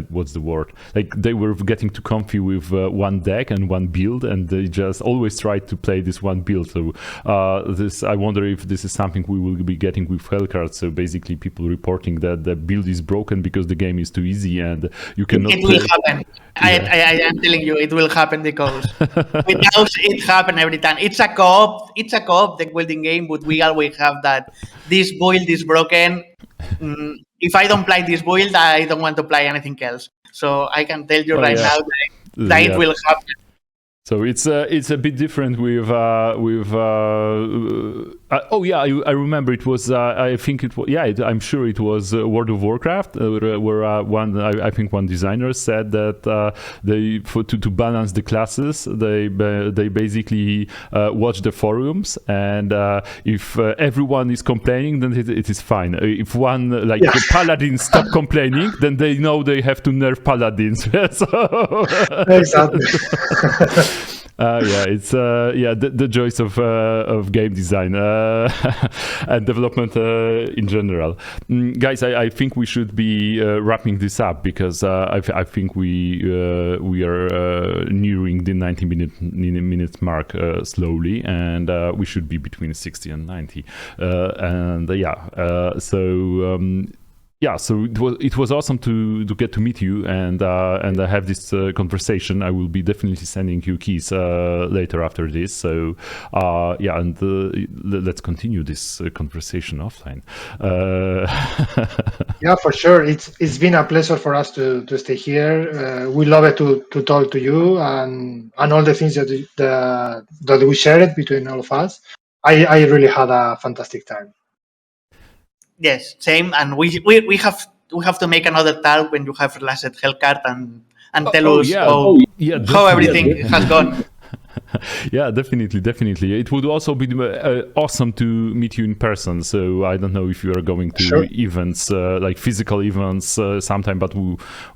what's the word, like they were getting too comfy with one deck and one build, and they just always tried to play this one build. So I wonder if this is something we will be getting with Hellcard. So basically people reporting that the build is broken because the game is too easy and you cannot it will happen. I am telling you, it will happen because without it happen every time. It's a co-op deck building game, but we always have that this build is broken. If I don't play this build, I don't want to play anything else. So I can tell you now that it will happen. So it's a bit different with I remember it was I think it was I'm sure it was World of Warcraft where I think one designer said that to balance the classes they basically watch the forums, and if everyone is complaining, then it is fine. If one the paladins stop complaining, then they know they have to nerf paladins. Exactly. It's the joys of game design and development in general. Guys, I think we should be wrapping this up because I think we are nearing the 90 minute mark slowly, and we should be between 60 and 90. So it was awesome to get to meet you and have this conversation. I will be definitely sending you keys later after this. So let's continue this conversation offline. Yeah, for sure. It's been a pleasure for us to stay here. We love it to talk to you and all the things that we shared between all of us. I really had a fantastic time. Yes, same. And we have to make another talk when you have relaxed Hellcard and tell us how everything has gone. Yeah, definitely. It would also be awesome to meet you in person. So I don't know if you are going to events, like physical events sometime, but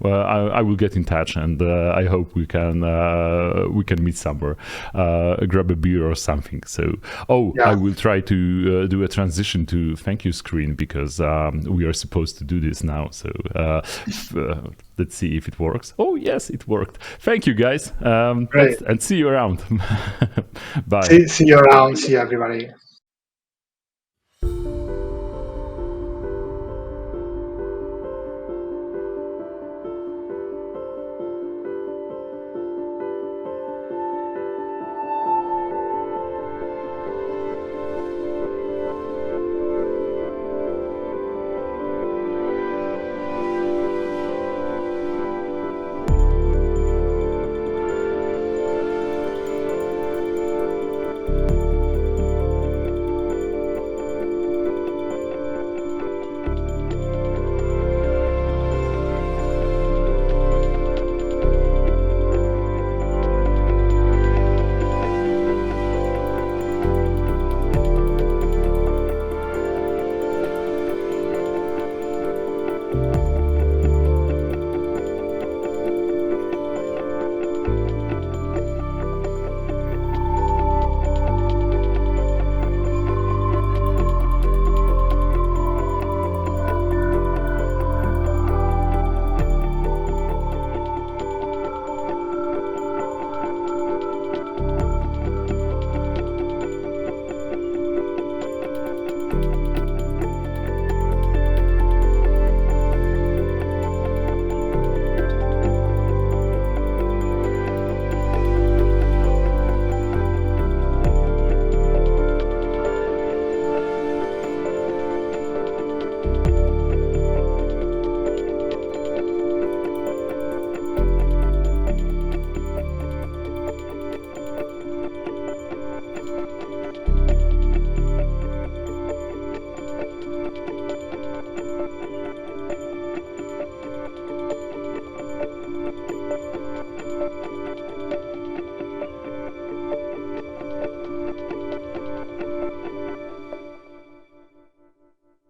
I will get in touch, and I hope we can meet somewhere, grab a beer or something. So, I will try to do a transition to thank you screen, because we are supposed to do this now. So let's see if it works. Oh yes, it worked. Thank you guys, and see you around. Bye. See you around. See everybody.